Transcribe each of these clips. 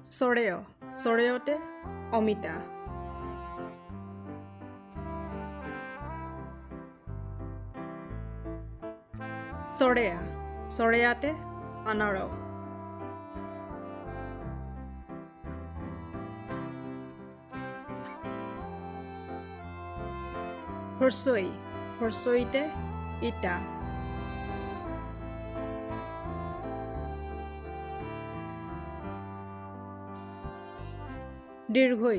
চৰেয় চৰেয়তে অমিতা চৰেয়া চৰেয়াতে আনাৰস হৰ্ষৈ হৰ্ষৈতে ইটা দীৰ্ঘৈ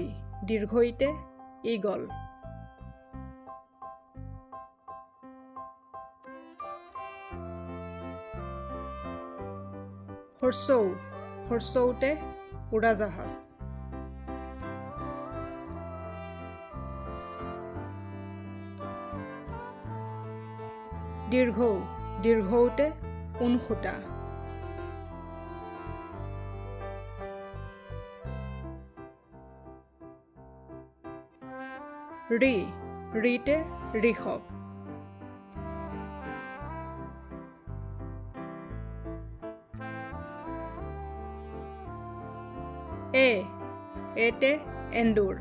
দীৰ্ঘৈতে ঈগল হৰ্ষৌ হৰ্ষৌতে উৰাজাহাজ দীৰ্ঘৌ দীৰ্ঘৌতে ঊণসূতা ৰি ৰিতে ঋষভ এতে এন্দুৰ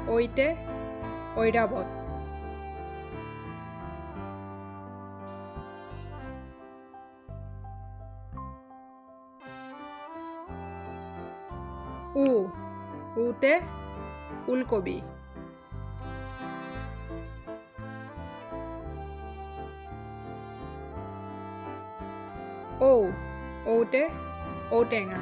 ঐতে ঐৰাবত উতে ওলকবি ঔতে ঔটেঙা